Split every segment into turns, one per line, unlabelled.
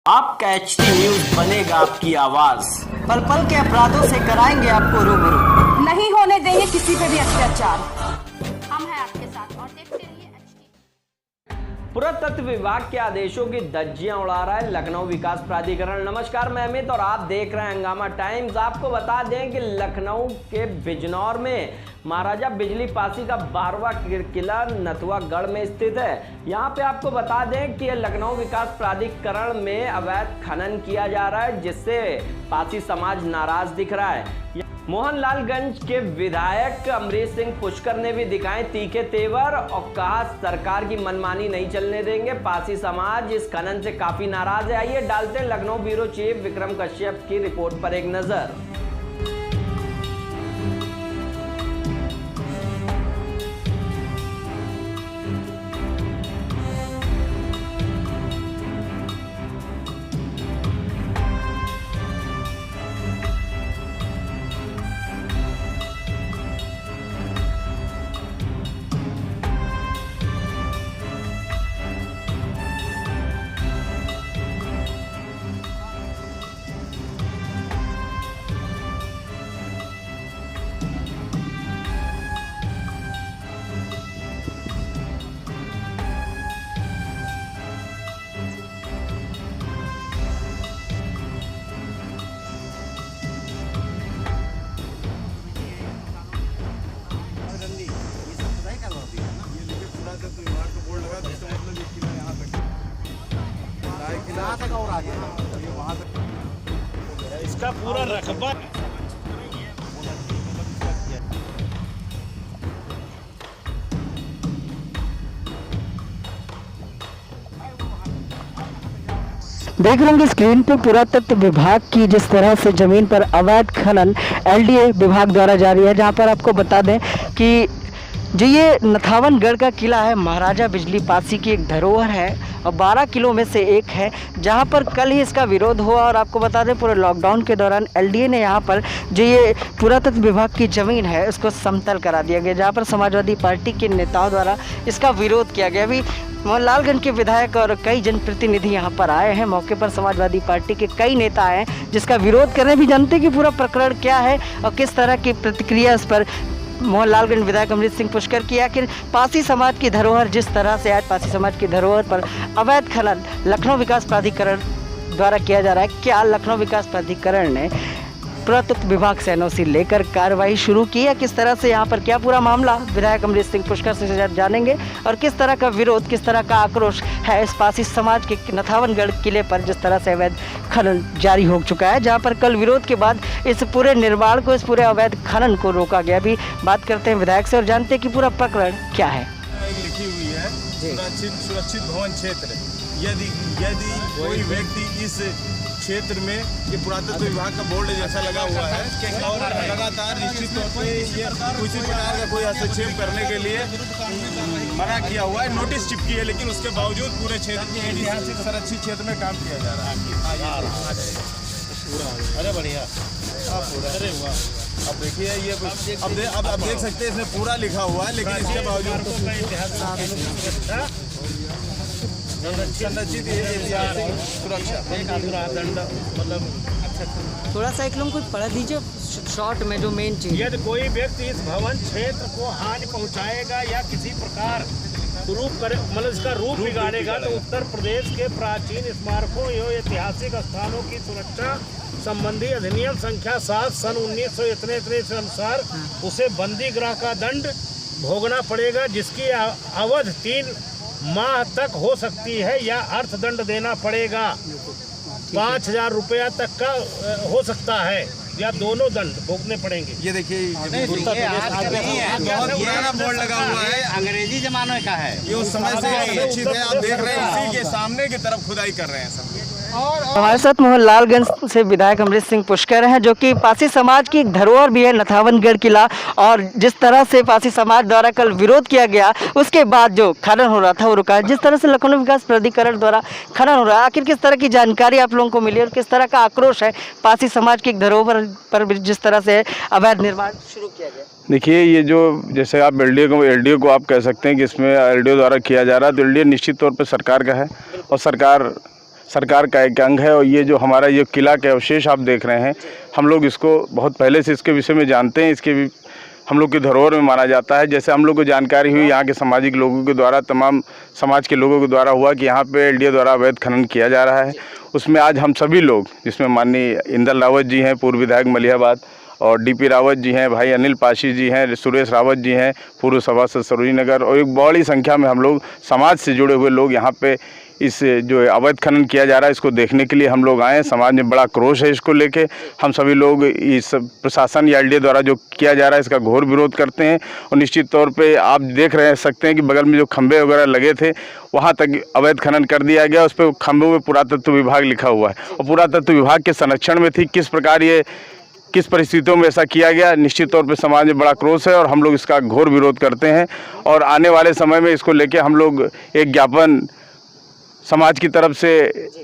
आपका HT news बनेगा आपकी आवाज, पल पल के अपराधों से कराएंगे आपको रूबरू।
नहीं होने देंगे किसी पे भी अत्याचार। हम हैं आपके साथ और देखते रहिए एचटी।
पुरातत्व विभाग के आदेशों की धज्जियां उड़ा रहा है लखनऊ विकास प्राधिकरण। नमस्कार, मैं अमित और आप देख रहे हैं हंगामा टाइम्स। आपको बता दें कि लखनऊ के बिजनौर में महाराजा बिजली पासी का 12वां किला नथुआगढ़ में स्थित है। यहाँ पे आपको बता दें कि लखनऊ विकास प्राधिकरण में अवैध खनन किया जा रहा है, जिससे पासी समाज नाराज दिख रहा है। मोहनलालगंज के विधायक अमरीश सिंह पुष्कर ने भी दिखाए तीखे तेवर और कहा सरकार की मनमानी नहीं चलने देंगे। पासी समाज इस खनन से काफी नाराज है। आइए डालते हैं लखनऊ ब्यूरो चीफ विक्रम कश्यप की रिपोर्ट पर एक नजर।
और आगे वहाँ इसका पूरा रकबा
देख रहे हैं स्क्रीन पे पुरातत्व विभाग की जिस तरह से जमीन पर अवैध खनन एलडीए विभाग द्वारा जारी है। जहां पर आपको बता दें कि जो ये नथावनगढ़ का किला है, महाराजा बिजली पासी की एक धरोहर है और 12 किलो में से एक है, जहां पर कल ही इसका विरोध हुआ। और आपको बता दें पूरे लॉकडाउन के दौरान एलडीए ने यहां पर जो ये पुरातत्व विभाग की ज़मीन है उसको समतल करा दिया गया, जहां पर समाजवादी पार्टी के नेताओं द्वारा इसका विरोध किया गया। अभी मोहनलालगंज के विधायक और कई जनप्रतिनिधि यहाँ पर आए हैं। मौके पर समाजवादी पार्टी के कई नेता आए हैं जिसका विरोध कर रहे हैं। भी जानते हैं कि पूरा प्रकरण क्या है और किस तरह की प्रतिक्रिया इस पर मोहनलालगंज विधायक अमरीश सिंह पुष्कर की। आखिर पासी समाज की धरोहर जिस तरह से आज पासी समाज की धरोहर पर अवैध खनन लखनऊ विकास प्राधिकरण द्वारा किया जा रहा है, क्या लखनऊ विकास प्राधिकरण ने पुरातत्व विभाग से एनओसी लेकर कार्रवाई शुरू की है, किस तरह से यहाँ पर क्या पूरा मामला विधायक अमरीश सिंह पुष्कर से जानेंगे और किस तरह का विरोध, किस तरह का आक्रोश है इस पासी समाज के नथावनगढ़ किले पर जिस तरह से अवैध खनन जारी हो चुका है, जहाँ पर कल विरोध के बाद इस पूरे निर्माण को, इस पूरे अवैध खनन को रोका गया। अभी बात करते हैं विधायक से और जानते हैं कि पूरा प्रकरण क्या है।
लिखी हुई है सुरक्षित भवन क्षेत्र। यदि कोई व्यक्ति इस क्षेत्र में ये पुरातत्व विभाग का बोर्ड जैसा लगा हुआ है और लगातार निश्चित तौर पर ये किसी प्रकार का कोई हस्तक्षेप करने के लिए मना किया हुआ है, नोटिस चिपकी है, लेकिन उसके बावजूद पूरे क्षेत्र में ऐतिहासिक संरक्षित क्षेत्र में काम किया जा रहा है। अरे बढ़िया, अरे वाह। अब देखिए ये अब देख सकते हैं इसमें पूरा लिखा हुआ है, लेकिन इसके बावजूद संरक्षित ऐतिहासिक सुरक्षा दंड मतलब
थोड़ा सा एक लोग कुछ पढ़ा दीजिए शॉर्ट में जो मेन चीज।
यदि कोई व्यक्ति इस भवन क्षेत्र को हानि पहुंचाएगा या किसी प्रकार मतलब इसका रूप बिगाड़ेगा तो उत्तर प्रदेश के प्राचीन स्मारकों एवं ऐतिहासिक स्थानों की सुरक्षा संबंधी अधिनियम संख्या 7 सन 1900 इतने के अनुसार उसे बंदी गृह का दंड भोगना पड़ेगा, जिसकी अवधि 3 माह तक हो सकती है या अर्थदंड देना पड़ेगा। 5,000 रुपया तक का हो सकता है या दोनों दंड भोगने पड़ेंगे। ये देखिए पुराना बोर्ड लगा हुआ है, अंग्रेजी जमाने का है, ये उस समय से सुरक्षित है। आप देख रहे हैं इसी के सामने की तरफ खुदाई कर रहे हैं सब।
हमारे साथ मोहनलालगंज से विधायक अमरीश सिंह पुष्कर हैं, जो कि पासी समाज की एक धरोहर भी है नथावनगढ़ किला। और जिस तरह से पासी समाज द्वारा कल विरोध किया गया, उसके बाद जो खनन हो रहा था वो रुका। जिस तरह से लखनऊ विकास प्राधिकरण द्वारा खनन हो रहा है, आखिर किस तरह की जानकारी आप लोगों को मिली और किस तरह का आक्रोश है पासी समाज की एक धरोहर पर जिस तरह से अवैध निर्माण शुरू किया गया?
देखिए, ये जो जैसे आप एलडीओ को आप कह सकते हैं कि इसमें एलडीओ द्वारा किया जा रहा है, तो एलडीओ निश्चित तौर पर सरकार का है और सरकार सरकार का एक अंग है। और ये जो हमारा ये किला के अवशेष आप देख रहे हैं, हम लोग इसको बहुत पहले से इसके विषय में जानते हैं। इसके भी हम लोग की धरोहर में माना जाता है। जैसे हम लोग को जानकारी हुई यहाँ के सामाजिक लोगों के द्वारा, तमाम समाज के लोगों के द्वारा हुआ कि यहाँ पे एलडीए द्वारा अवैध खनन किया जा रहा है। उसमें आज हम सभी लोग, जिसमें माननीय इंदल रावत जी हैं, पूर्व विधायक मलिहाबाद, और डीपी रावत जी हैं, भाई अनिल पाशी जी हैं, सुरेश रावत जी हैं, पूर्व सभासद सरोजी नगर, और एक बड़ी संख्या में हम लोग समाज से जुड़े हुए लोग यहाँ पे इस जो अवैध खनन किया जा रहा है इसको देखने के लिए हम लोग आए हैं। समाज में बड़ा क्रोश है इसको लेके। हम सभी लोग इस प्रशासन या एलडीए द्वारा जो किया जा रहा है इसका घोर विरोध करते हैं। और निश्चित तौर पे आप देख सकते हैं कि बगल में जो खंभे वगैरह लगे थे वहाँ तक अवैध खनन कर दिया गया। उस पर खंभों में पुरातत्व विभाग लिखा हुआ है और पुरातत्व विभाग के संरक्षण में थी। किस प्रकार ये किस परिस्थितियों में ऐसा किया गया, निश्चित तौर पे समाज में बड़ा क्रोध है और हम लोग इसका घोर विरोध करते हैं। और आने वाले समय में इसको लेके हम लोग एक ज्ञापन समाज की तरफ से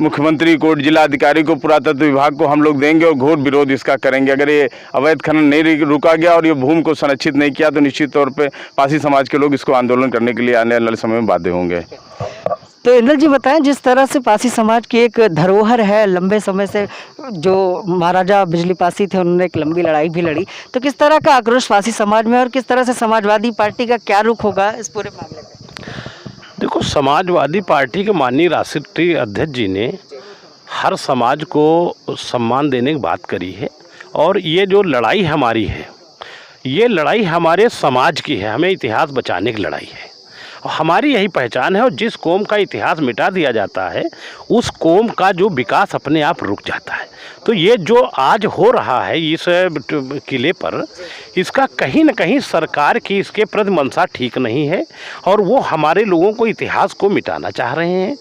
मुख्यमंत्री को, जिला अधिकारी को, पुरातत्व विभाग को हम लोग देंगे और घोर विरोध इसका करेंगे। अगर ये अवैध खनन नहीं रुका गया और ये भूमि को संरक्षित नहीं किया तो निश्चित तौर पे पासी समाज के लोग इसको आंदोलन करने के लिए आने वाले समय में बाध्य होंगे।
तो इंदल जी बताएं, जिस तरह से पासी समाज की एक धरोहर है, लंबे समय से जो महाराजा बिजली पासी थे उन्होंने एक लंबी लड़ाई भी लड़ी, तो किस तरह का आक्रोश पासी समाज में और किस तरह से समाजवादी पार्टी का क्या रुख होगा इस पूरे मामले में?
देखो, समाजवादी पार्टी के माननीय राष्ट्रीय अध्यक्ष जी ने हर समाज को सम्मान देने की बात करी है। और ये जो लड़ाई हमारी है, ये लड़ाई हमारे समाज की है, हमें इतिहास बचाने की लड़ाई है। हमारी यही पहचान है। और जिस कौम का इतिहास मिटा दिया जाता है उस कौम का जो विकास अपने आप रुक जाता है। तो ये जो आज हो रहा है इस किले पर, इसका कहीं न कहीं सरकार की इसके प्रति मंशा ठीक नहीं है और वो हमारे लोगों को, इतिहास को मिटाना चाह रहे हैं।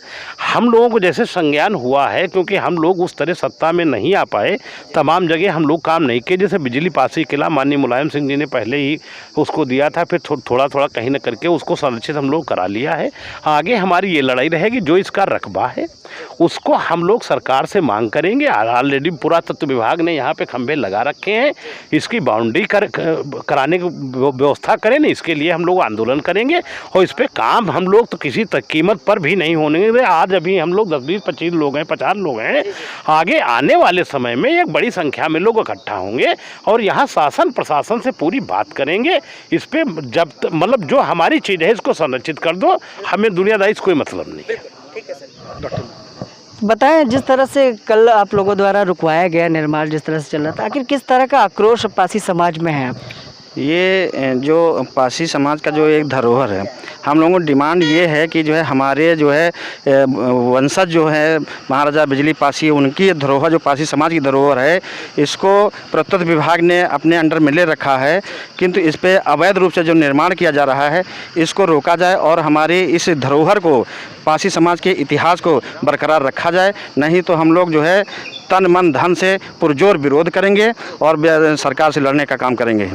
हम लोगों को जैसे संज्ञान हुआ है, क्योंकि हम लोग उस तरह सत्ता में नहीं आ पाए, तमाम जगह हम लोग काम नहीं किए। जैसे बिजली पासी किला माननीय मुलायम सिंह जी ने पहले ही उसको दिया था, फिर थोड़ा थोड़ा कहीं न करके उसको संरक्षित हम लोग करा लिया है। आगे हमारी ये लड़ाई रहेगी, जो इसका रकबा है उसको हम लोग सरकार से मांग करेंगे। ऑलरेडी पुरातत्व विभाग ने यहाँ पे खंभे लगा रखे हैं, इसकी बाउंड्री कराने की व्यवस्था करें ना, इसके लिए हम लोग आंदोलन करेंगे। और इस पे काम हम लोग तो किसी कीमत पर भी नहीं होने देंगे। आज अभी हम लोग 10-20-25 लोग हैं, 50 लोग हैं। आगे आने वाले समय में एक बड़ी संख्या में लोग इकट्ठा होंगे और यहाँ शासन प्रशासन से पूरी बात करेंगे इस पे। जब मतलब जो हमारी चीज़ है इसको संरक्षित कर दो, हमें दुनियादारी से कोई मतलब नहीं है।
बताएं, जिस तरह से कल आप लोगों द्वारा रुकवाया गया निर्माण जिस तरह से चल रहा था, आखिर किस तरह का आक्रोश पासी समाज में है?
ये जो पासी समाज का जो एक धरोहर है, हम लोगों को डिमांड ये है कि जो है हमारे जो है वंशज जो है महाराजा बिजली पासी, उनकी धरोहर जो पासी समाज की धरोहर है, इसको पुरातत्व विभाग ने अपने अंडर में ले रखा है। किंतु इस पे अवैध रूप से जो निर्माण किया जा रहा है इसको रोका जाए और हमारी इस धरोहर को, पासी समाज के इतिहास को बरकरार रखा जाए। नहीं तो हम लोग जो है तन मन धन से पुरजोर विरोध करेंगे और सरकार से लड़ने का काम करेंगे।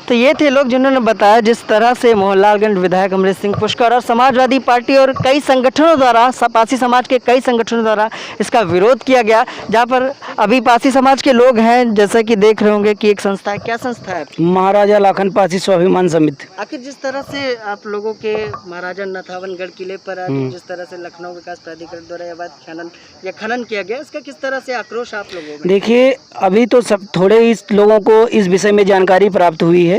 तो ये थे लोग जिन्होंने बताया जिस तरह से मोहनलालगंज विधायक अमृत सिंह पुष्कर और समाजवादी पार्टी और कई संगठनों द्वारा, पासी समाज के कई संगठनों द्वारा इसका विरोध किया गया। जहाँ पर अभी पासी समाज के लोग हैं, जैसा कि देख रहे होंगे कि एक संस्था है। क्या संस्था है?
महाराजा लाखन पासी स्वाभिमान समिति।
आखिर जिस तरह से आप लोगों के महाराजा नथावनगढ़ किले पर जिस तरह से लखनऊ विकास प्राधिकरण द्वारा अवैध खनन किया गया, इसका किस तरह से आक्रोश आप लोगों में?
देखिए, अभी तो सब थोड़े इस लोगों को इस विषय में जानकारी प्राप्त हुई है।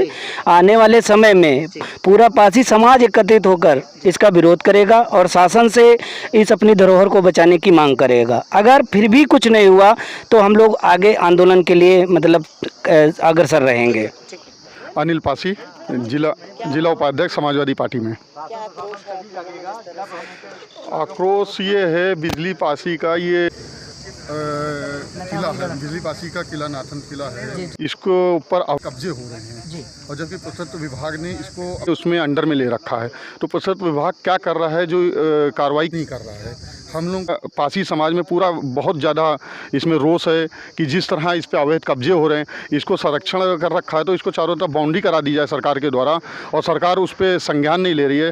आने वाले समय में पूरा पासी समाज एकत्रित होकर इसका विरोध करेगा और शासन से इस अपनी धरोहर को बचाने की मांग करेगा। अगर फिर भी कुछ नहीं हुआ तो हम लोग आगे आंदोलन के लिए मतलब अग्रसर रहेंगे।
अनिल पासी, जिला उपाध्यक्ष समाजवादी पार्टी में। आक्रोश ये है, बिजली पासी का ये किला है, बिजली पासी का किला नाथन किला है, इसको ऊपर कब्जे हो रहे हैं और जबकि पुरातत्व विभाग ने इसको उसमें अंडर में ले रखा है। तो पुरातत्व विभाग क्या कर रहा है, जो कार्रवाई नहीं कर रहा है। हम लोग पासी समाज में पूरा बहुत ज़्यादा इसमें रोष है कि जिस तरह इस पे अवैध कब्जे हो रहे हैं, इसको संरक्षण कर रखा है तो इसको चारों तरफ बाउंड्री करा दी जाए सरकार के द्वारा, और सरकार उस पर संज्ञान नहीं ले रही है।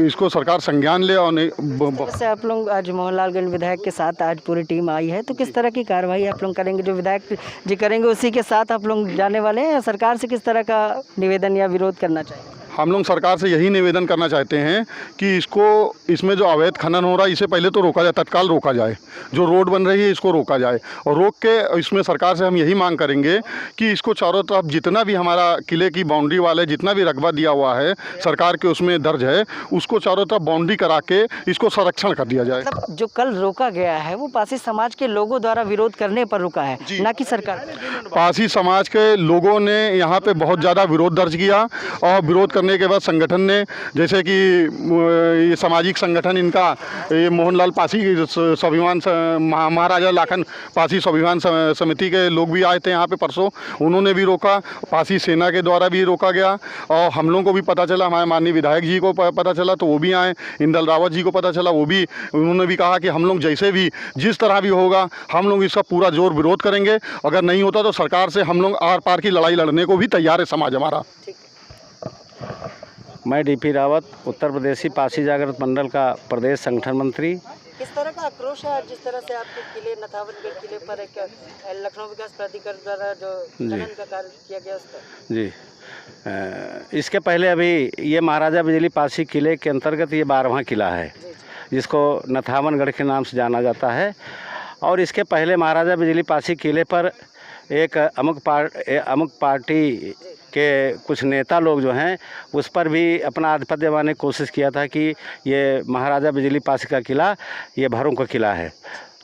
इसको सरकार संज्ञान ले और नहीं।
आप लोग आज मोहनलालगंज विधायक के साथ आज पूरी टीम आई है, तो किस तरह की कार्रवाई आप लोग करेंगे? जो विधायक जी करेंगे उसी के साथ आप लोग जाने वाले हैं, या सरकार से किस तरह का निवेदन या विरोध करना चाहिए?
हम लोग सरकार से यही निवेदन करना चाहते हैं कि इसमें जो अवैध खनन हो रहा है इसे पहले तो रोका जाए, तत्काल रोका जाए। जो रोड बन रही है इसको रोका जाए और रोक के इसमें सरकार से हम यही मांग करेंगे कि इसको चारों तरफ जितना भी हमारा किले की बाउंड्री वाले जितना भी रकबा दिया हुआ है सरकार के उसमें दर्ज है, उसको चारों तरफ बाउंड्री करा के इसको संरक्षण कर दिया जाए।
मतलब जो कल रोका गया है वो पासी समाज के लोगों द्वारा विरोध करने पर रुका है, ना कि सरकार।
पासी समाज के लोगों ने यहाँ पे बहुत ज़्यादा विरोध दर्ज किया और विरोध करने के बाद संगठन ने, जैसे कि ये सामाजिक संगठन इनका ये मोहनलाल पासी स्वाभिमान महाराजा लाखन पासी स्वाभिमान समिति के लोग भी आए थे यहाँ पे परसों, उन्होंने भी रोका। पासी सेना के द्वारा भी रोका गया और हम लोगों को भी पता चला, हमारे माननीय विधायक जी को पता चला तो वो भी आए, इंदल रावत जी को पता चला वो भी, उन्होंने भी कहा कि हम लोग जैसे भी जिस तरह भी होगा हम लोग इसका पूरा जोर विरोध करेंगे। अगर नहीं होता तो सरकार से हम लोग आर पार की लड़ाई लड़ने को भी तैयार है समाज हमारा।
मैं डीपी रावत, उत्तर प्रदेशी पासी जागृत मंडल का प्रदेश संगठन मंत्री।
किस तरह का आक्रोश है जिस तरह से आपके किले नथावनगढ़ किले पर एक लखनऊ विकास प्राधिकरण द्वारा जो खनन का कार्य किया गया उस पर?
जी, इसके पहले अभी ये महाराजा बिजली पासी किले के अंतर्गत ये 12वां किला है जिसको नथावनगढ़ के नाम से जाना जाता है। और इसके पहले महाराजा बिजली पासी किले पर एक अमुक पार्टी के कुछ नेता लोग जो हैं उस पर भी अपना आधिपत्य जमाने की कोशिश किया था कि ये महाराजा बिजली पासी का किला ये भरों का किला है।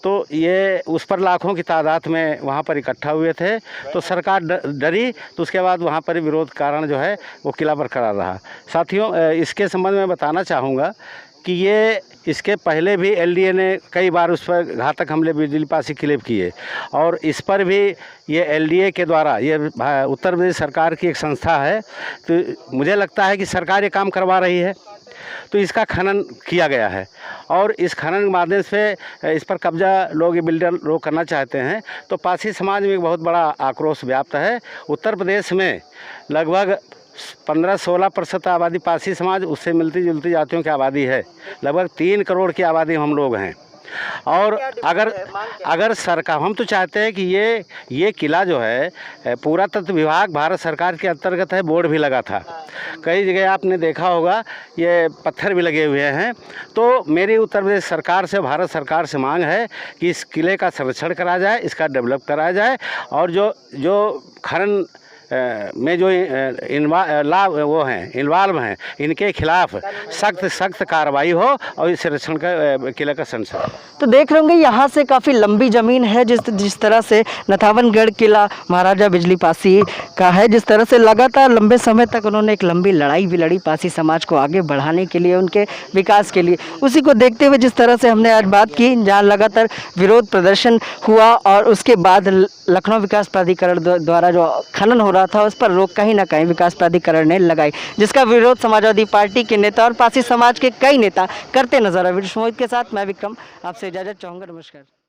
तो ये उस पर लाखों की तादाद में वहाँ पर इकट्ठा हुए थे, तो सरकार डरी, तो उसके बाद वहाँ पर विरोध कारण जो है वो किला बरकरार रहा। साथियों, इसके संबंध में बताना चाहूँगा कि ये इसके पहले भी एलडीए ने कई बार उस पर घातक हमले बिजली पासी किले पर किए और इस पर भी ये एलडीए के द्वारा, ये उत्तर प्रदेश सरकार की एक संस्था है, तो मुझे लगता है कि सरकार ये काम करवा रही है, तो इसका खनन किया गया है और इस खनन के माध्यम से इस पर कब्जा लोग, ये बिल्डर लोग करना चाहते हैं। तो पासी समाज में एक बहुत बड़ा आक्रोश व्याप्त है। उत्तर प्रदेश में लगभग 15-16% आबादी पासी समाज, उससे मिलती जुलती जातियों की आबादी है। लगभग 3 करोड़ की आबादी हम लोग हैं। और अगर सरकार, हम तो चाहते हैं कि ये किला जो है पुरातत्व विभाग भारत सरकार के अंतर्गत है, बोर्ड भी लगा था, कई जगह आपने देखा होगा ये पत्थर भी लगे हुए हैं। तो मेरी उत्तर प्रदेश सरकार से, भारत सरकार से मांग है कि इस किले का संरक्षण करा जाए, इसका डेवलप कराया जाए और जो खनन में जो इन्वॉल्व हैं इनके खिलाफ सख्त कार्रवाई हो और इस संरक्षण का किले का संरक्षण।
तो देख रहे होंगे यहाँ से काफ़ी लंबी ज़मीन है, जिस तरह से नथावनगढ़ किला महाराजा बिजली पासी का है, जिस तरह से लगातार लंबे समय तक उन्होंने एक लंबी लड़ाई भी लड़ी पासी समाज को आगे बढ़ाने के लिए, उनके विकास के लिए। उसी को देखते हुए जिस तरह से हमने आज बात की, जहाँ लगातार विरोध प्रदर्शन हुआ और उसके बाद लखनऊ विकास प्राधिकरण द्वारा जो खनन हो रहा था उस पर रोक कहीं ना कहीं विकास प्राधिकरण ने लगाई, जिसका विरोध समाजवादी पार्टी के नेता और पासी समाज के कई नेता करते नजर आए। वीडियो मोहित के साथ मैं विक्रम आपसे इजाजत चाहूँगा। नमस्कार।